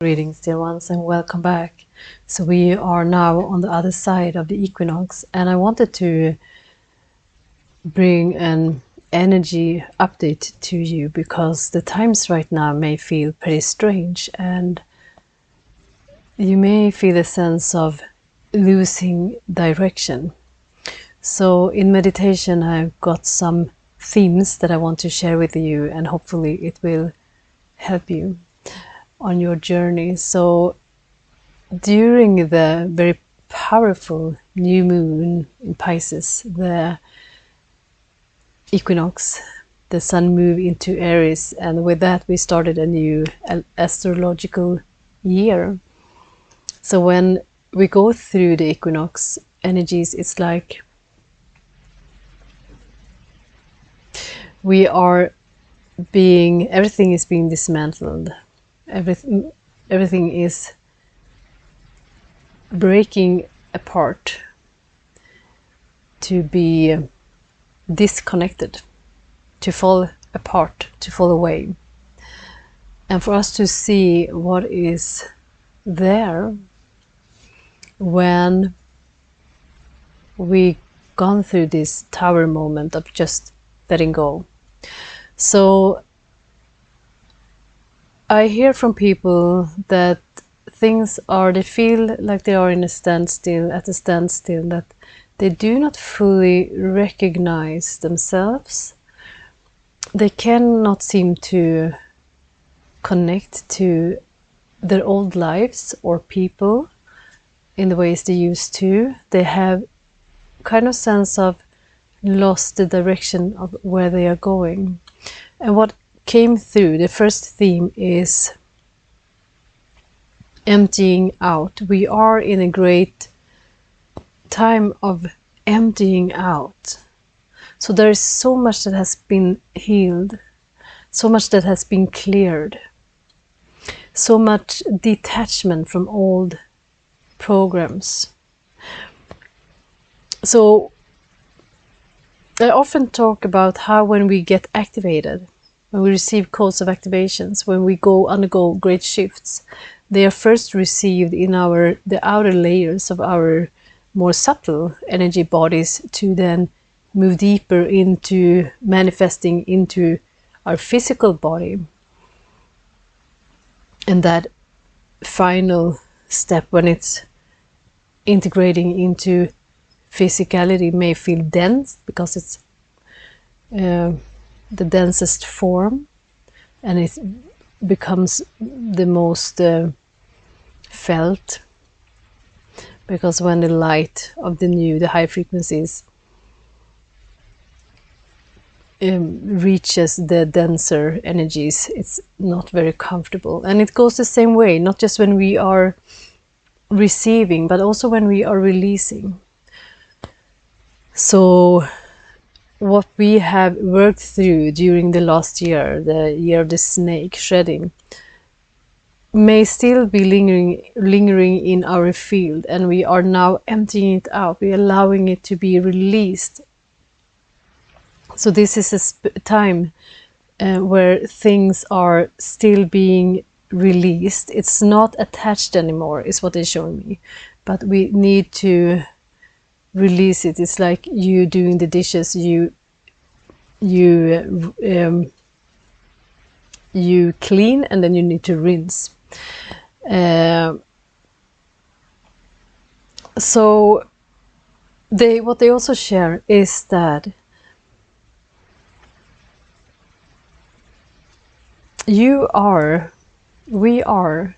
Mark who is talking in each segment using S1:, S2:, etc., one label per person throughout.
S1: Greetings, dear ones, and welcome back. So we are now on the other side of the equinox, and I wanted to bring an energy update to you because the times right now may feel pretty strange, and you may feel a sense of losing direction. So in meditation, I've got some themes that I want to share with you, and hopefully it will help you on your journey. So during the very powerful new moon in Pisces, the equinox, the sun moved into Aries, and with that we started a new astrological year. So when we go through the equinox energies, it's like we are everything is being dismantled. Everything is breaking apart, to be disconnected, to fall apart, to fall away. And for us to see what is there when we gone through this tower moment of just letting go. So I hear from people that they feel like they are at a standstill, that they do not fully recognize themselves. They cannot seem to connect to their old lives or people in the ways they used to. They have kind of sense of lost the direction of where they are going. And what came through, the first theme is emptying out. We are in a great time of emptying out. So there is so much that has been healed, so much that has been cleared, so much detachment from old programs. So I often talk about how when we get activated, when we receive codes of activations, when we undergo great shifts, they are first received in the outer layers of our more subtle energy bodies, to then move deeper into manifesting into our physical body. And that final step, when it's integrating into physicality, may feel dense because it's the densest form, and it becomes the most felt, because when the light of the high frequencies reaches the denser energies, it's not very comfortable. And it goes the same way, not just when we are receiving, but also when we are releasing. So what we have worked through during the last year, the year of the snake shedding, may still be lingering in our field, and we are now emptying it out. We are allowing it to be released. So this is a time where things are still being released. It's not attached anymore, is what they're showing me, but we need to release it. It's like you doing the dishes. You clean, and then you need to rinse. So what they also share is that we are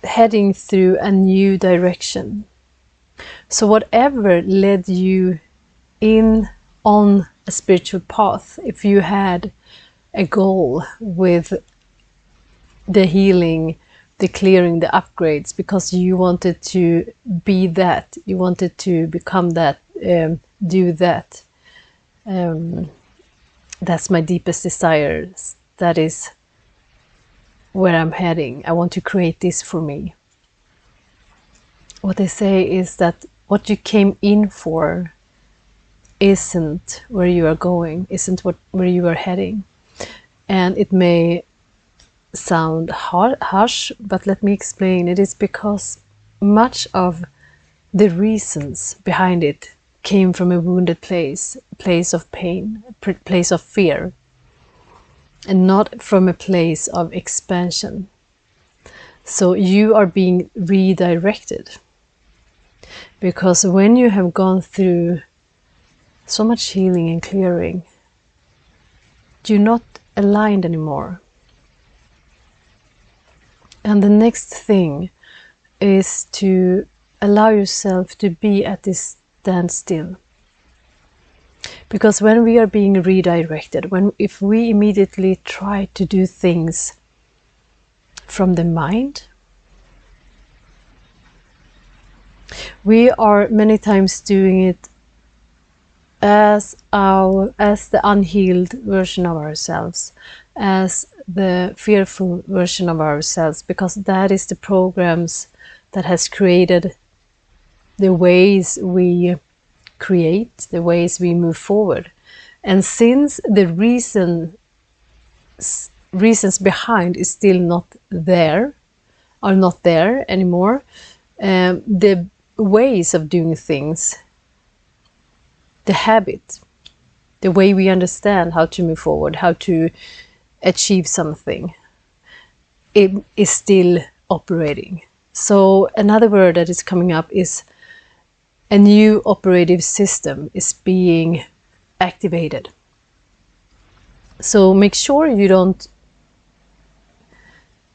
S1: heading through a new direction. So whatever led you on a spiritual path, if you had a goal with the healing, the clearing, the upgrades, because you wanted to be that, you wanted to become that, do that, that's my deepest desire, that is where I'm heading, I want to create this for me. What they say is that what you came in for isn't where you are going, isn't where you are heading. And it may sound harsh, but let me explain. It is because much of the reasons behind it came from a wounded place of pain, place of fear, and not from a place of expansion. So you are being redirected, because when you have gone through so much healing and clearing, you're not aligned anymore. And the next thing is to allow yourself to be at this standstill. Because when we are being redirected, if we immediately try to do things from the mind, we are many times doing it as the unhealed version of ourselves, as the fearful version of ourselves, because that is the programs that has created the ways we create, the ways we move forward. And since the reasons behind is still not there, are not there anymore, the ways of doing things, the habit, the way we understand how to move forward, how to achieve something, it is still operating. So another word that is coming up is a new operative system is being activated. So make sure you don't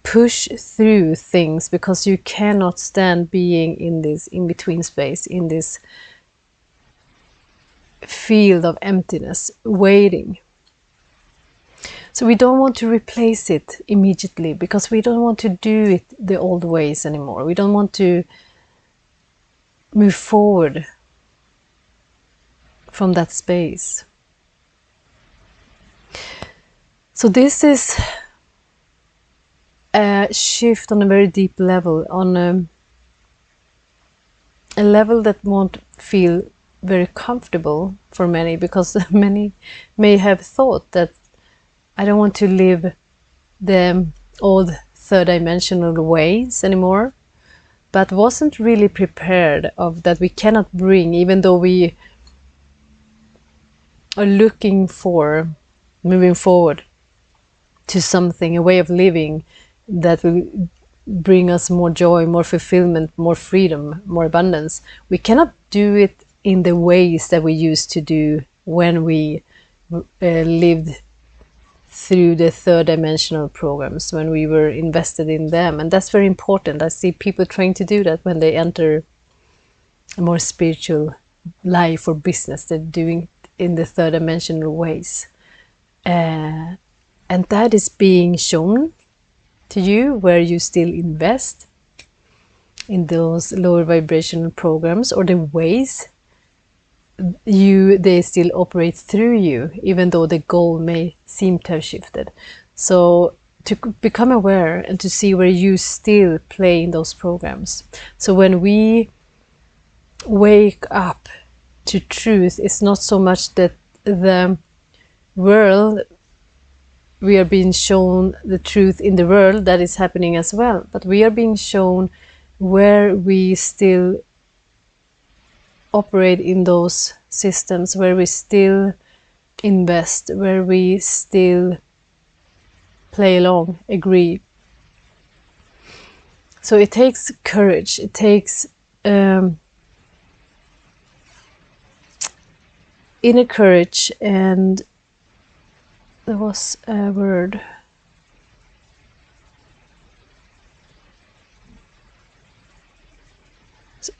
S1: push through things, because you cannot stand being in this in-between space, in this field of emptiness, waiting. So we don't want to replace it immediately, because we don't want to do it the old ways anymore. We don't want to move forward from that space. So this is a shift on a very deep level, on a level that won't feel very comfortable for many, because many may have thought that I don't want to live the old third dimensional ways anymore, but wasn't really prepared of that we cannot bring, even though we are looking for moving forward to something, a way of living that will bring us more joy, more fulfillment, more freedom, more abundance. We cannot do it in the ways that we used to do when we lived through the third dimensional programs, when we were invested in them. And that's very important. I see people trying to do that when they enter a more spiritual life or business. They're doing it in the third dimensional ways. And that is being shown to you, where you still invest in those lower vibrational programs, or the ways they still operate through you, even though the goal may seem to have shifted. So to become aware and to see where you still play in those programs. So when we wake up to truth, it's not so much that the world, we are being shown the truth in the world that is happening as well, but we are being shown where we still operate in those systems, where we still invest, where we still play along, agree. So it takes courage, it takes inner courage, and there was a word.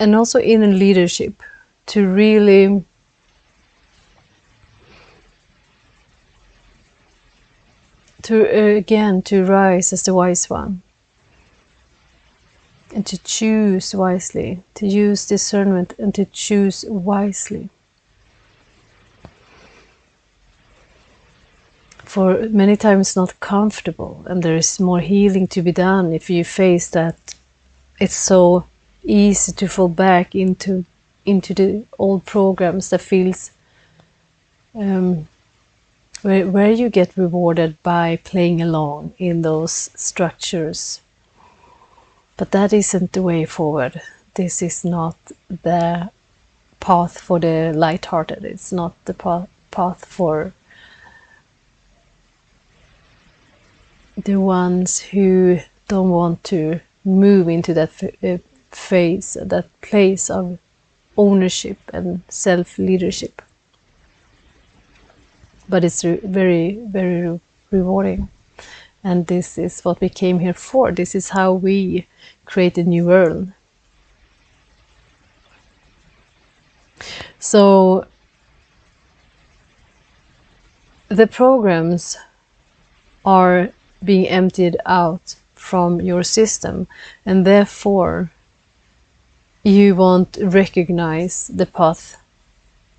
S1: And also inner leadership, to really to rise as the wise one, and to choose wisely, to use discernment and to choose wisely. For many times not comfortable, and there is more healing to be done if you face that. It's so easy to fall back into the old programs that feels where you get rewarded by playing along in those structures. But that isn't the way forward. This is not the path for the light-hearted. It's not the path for the ones who don't want to move into that phase, that place of ownership and self-leadership. But it's very, very rewarding. And this is what we came here for. This is how we create a new world. So the programs are being emptied out from your system, and therefore you won't recognize the path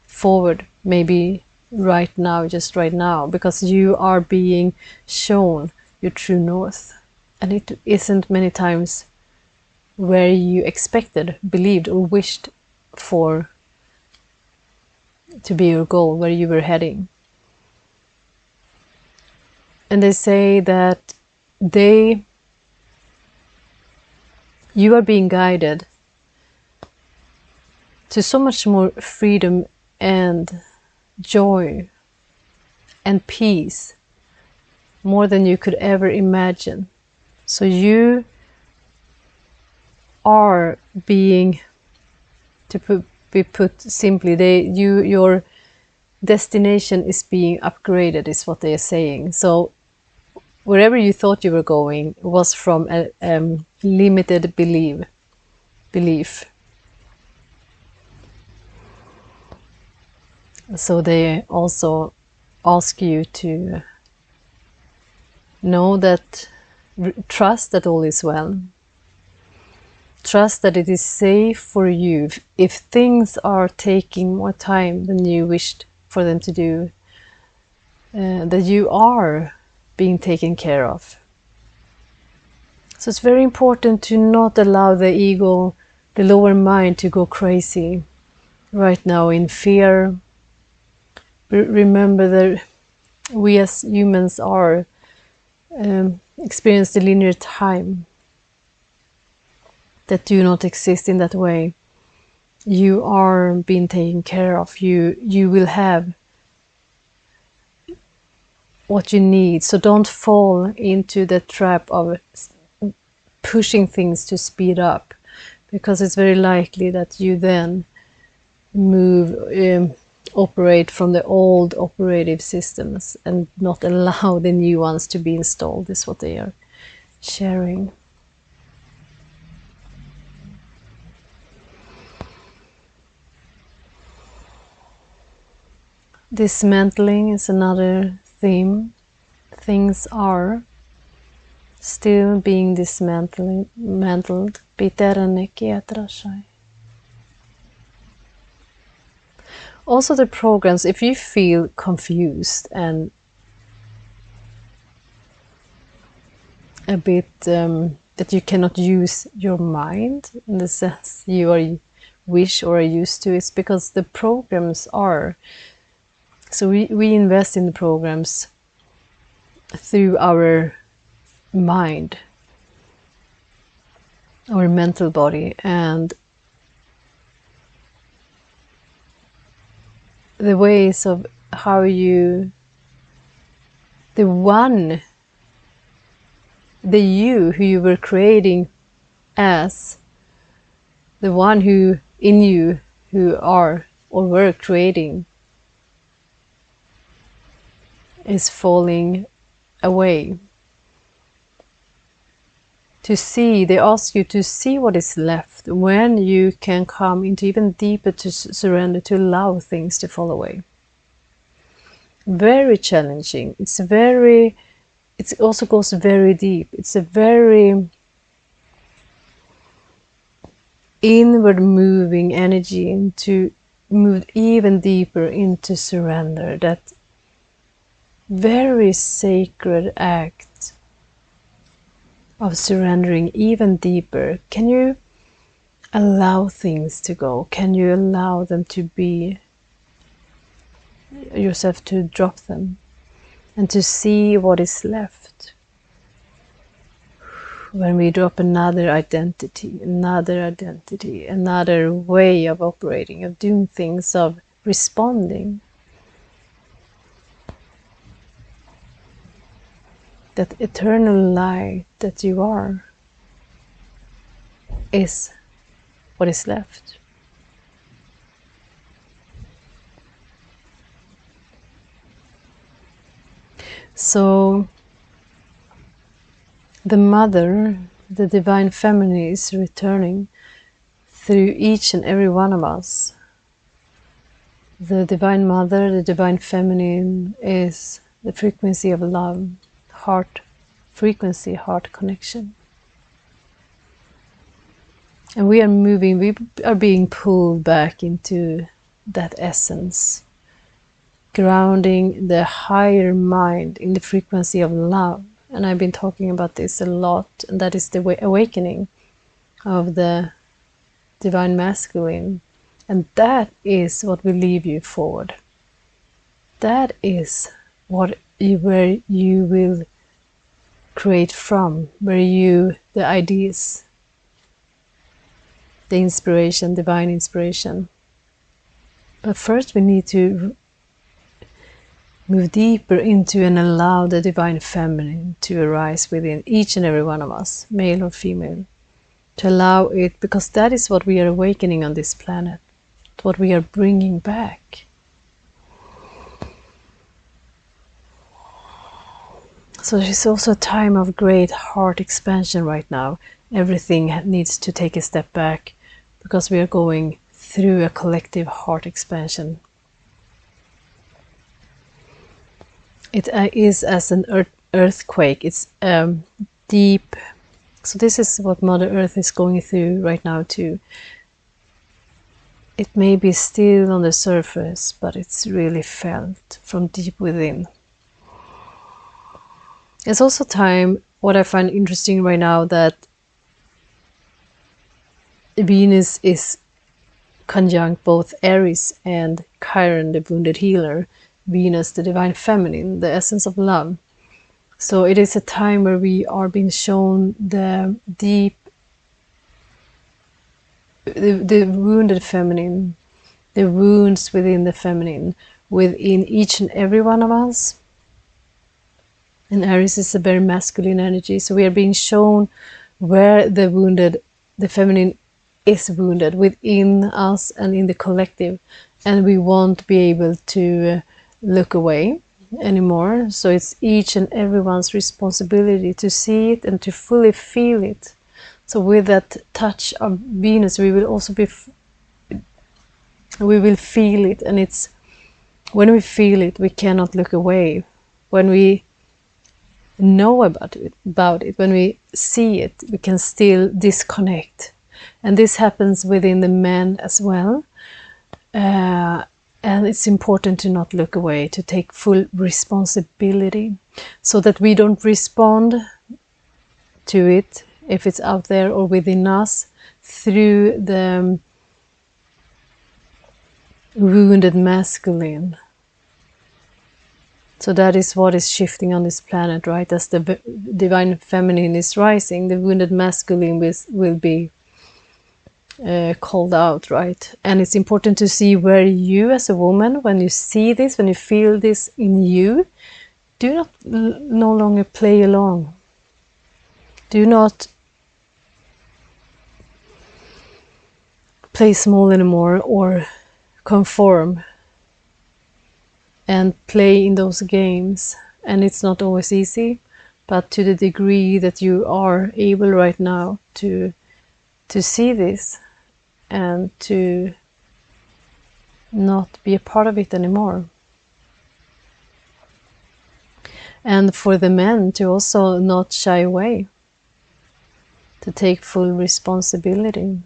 S1: forward, maybe right now, just right now, because you are being shown your true north, and it isn't many times where you expected, believed, or wished for to be your goal, where you were heading. And they say that you are being guided to so much more freedom and joy and peace, more than you could ever imagine. So you are being, to be put simply, your destination is being upgraded, is what they are saying. So wherever you thought you were going was from a limited belief. So they also ask you to know that, trust that all is well. Trust that it is safe for you. If things are taking more time than you wished for them to do, that you are being taken care of. So it's very important to not allow the ego, the lower mind, to go crazy right now in fear. Remember that we as humans are experience the linear time that do not exist in that way. You are being taken care of. You will have what you need. So don't fall into the trap of pushing things to speed up, because it's very likely that you then operate from the old operative systems and not allow the new ones to be installed, is what they are sharing. Dismantling is another theme. Things are still being dismantled. Also the programs, if you feel confused and a bit that you cannot use your mind in the sense you are wish or are used to, it's because the programs are. So we invest in the programs through our mind, our mental body, and the ways of how you, the you who you were creating as, the one who in you who are or were creating, is falling away. To see, they ask you to see what is left, when you can come into even deeper to surrender, to allow things to fall away. Very challenging. It also goes very deep. It's a very inward moving energy into move even deeper into surrender. That very sacred act of surrendering even deeper. Can you allow things to go? Can you allow them to be yourself, to drop them? and to see what is left. When we drop another identity, another way of operating, of doing things, of responding, that eternal light that you are is what is left. So the mother, the divine feminine, is returning through each and every one of us. The divine mother, the divine feminine, is the frequency of love, heart frequency, heart connection. And we are being pulled back into that essence, grounding the higher mind in the frequency of love. And I've been talking about this a lot, and that is the awakening of the divine masculine. And that is what will lead you forward. That is where you will create from, the ideas, the inspiration, divine inspiration. But first we need to move deeper into and allow the divine feminine to arise within each and every one of us, male or female. To allow it, because that is what we are awakening on this planet, what we are bringing back. So there's also a time of great heart expansion right now. Everything needs to take a step back because we are going through a collective heart expansion. It is as an earthquake. It's deep. So this is what Mother Earth is going through right now too. It may be still on the surface, but it's really felt from deep within. It's also time, what I find interesting right now, that Venus is conjunct both Aries and Chiron, the wounded healer. Venus, the divine feminine, the essence of love. So it is a time where we are being shown the deep, the wounded feminine, the wounds within the feminine, within each and every one of us. And Aries is a very masculine energy, so we are being shown where the feminine is wounded within us and in the collective, and we won't be able to look away anymore. So it's each and everyone's responsibility to see it and to fully feel it. So with that touch of Venus, we will also we will feel it, and it's when we feel it, we cannot look away. When we know about it, when we see it, we can still disconnect. And this happens within the men as well. And it's important to not look away, to take full responsibility, so that we don't respond to it, if it's out there or within us, through the wounded masculine. So that is what is shifting on this planet, right? As the divine feminine is rising, the wounded masculine will be called out, right? And it's important to see where you as a woman, when you see this, when you feel this in you, do not no longer play along. Do not play small anymore or conform and play in those games. And it's not always easy, but to the degree that you are able right now to see this and to not be a part of it anymore. And for the men to also not shy away, to take full responsibility.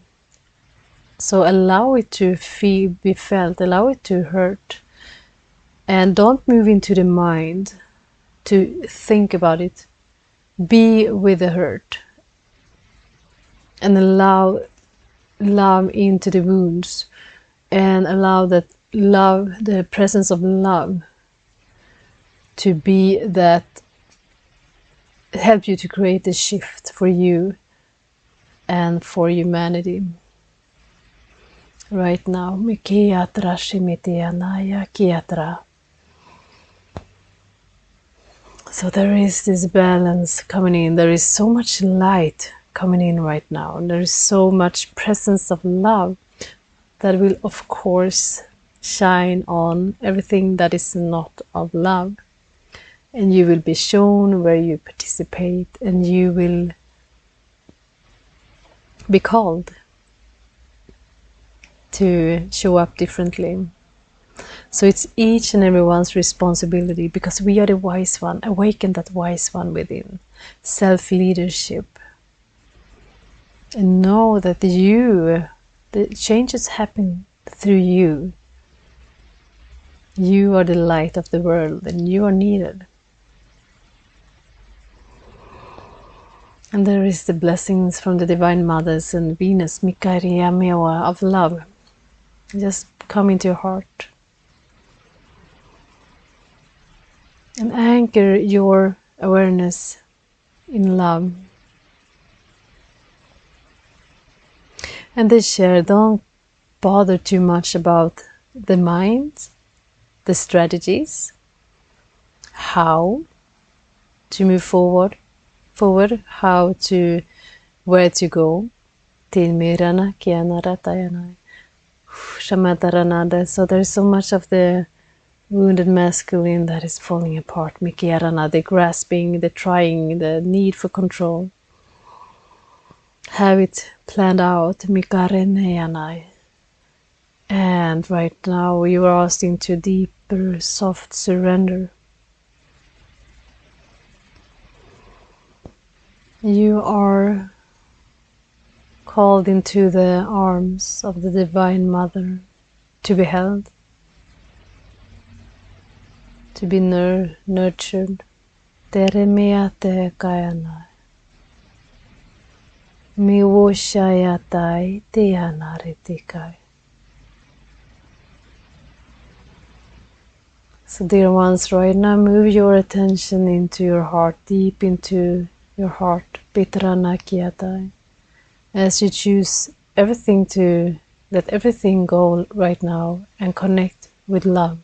S1: So allow it to be felt, allow it to hurt, and don't move into the mind to think about it. Be with the hurt and allow love into the wounds, and allow that love, the presence of love, to be that, help you to create a shift for you and for humanity right now. So there is this balance coming in. There is so much light coming in right now. And there is so much presence of love that will, of course, shine on everything that is not of love. And you will be shown where you participate, and you will be called to show up differently. So it's each and everyone's responsibility, because we are the wise one. Awaken that wise one within. Self-leadership. And know that the changes happen through you. You are the light of the world, and you are needed. And there is the blessings from the Divine Mothers and Venus, Mikaria Mewa, of love. Just come into your heart. And anchor your awareness in love. And they share, don't bother too much about the mind, the strategies, how to move forward, how to, where to go. So there's so much of the wounded masculine that is falling apart. The grasping, the trying, the need for control. Have it planned out. And right now you are asked into deeper, soft surrender. You are called into the arms of the Divine Mother to be held, to be nurtured. Teremeate kayana. Miwoshayatai teanaritikai. So dear ones, right now move your attention into your heart, deep into your heart, Pitranakiatai. As you choose everything to let everything go right now and connect with love.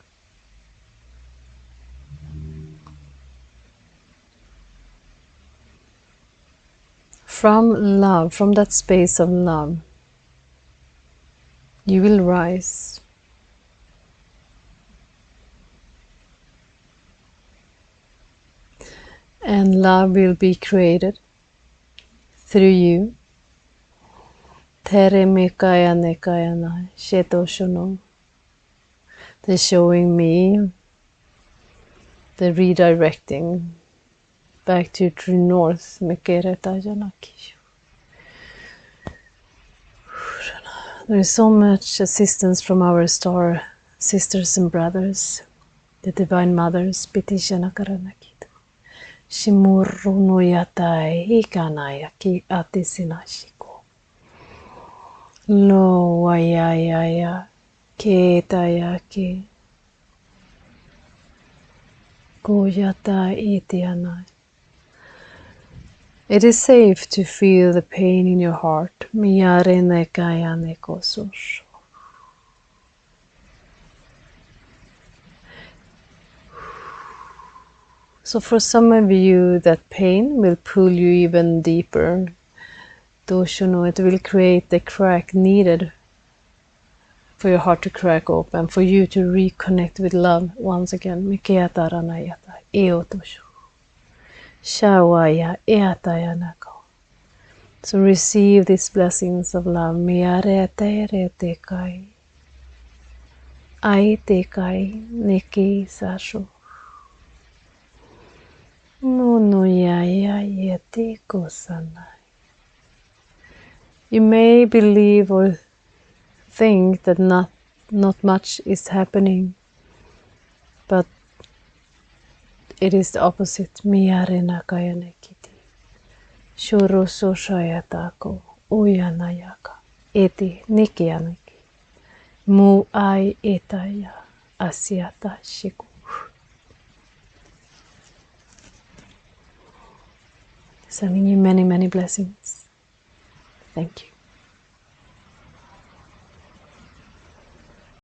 S1: From love, from that space of love, you will rise. And love will be created through you. Teremekaya Shetoshono. They're showing me the redirecting back to true north. There is so much assistance from our star sisters and brothers, the Divine Mothers. Shimurunu yatai ikanayaki atisinashiko. Lo wayayaya ketayaki. Goyata itianai. It is safe to feel the pain in your heart. Miyarene kayane kososh. So for some of you, that pain will pull you even deeper. Doshono, it will create the crack needed for your heart to crack open, for you to reconnect with love once again. Mikeataranayata, eotosho. Shawaya, eatayanako. So receive these blessings of love. Miareteretekai. Aitekai, neki sasho. You may believe or think that not much is happening, but it is the opposite. Miyarenakayanekiti. Shurososhayatako uyanayaka eti nikiyaneki. Mu ai etaya asyata shiku. Sending you many, many blessings. Thank you.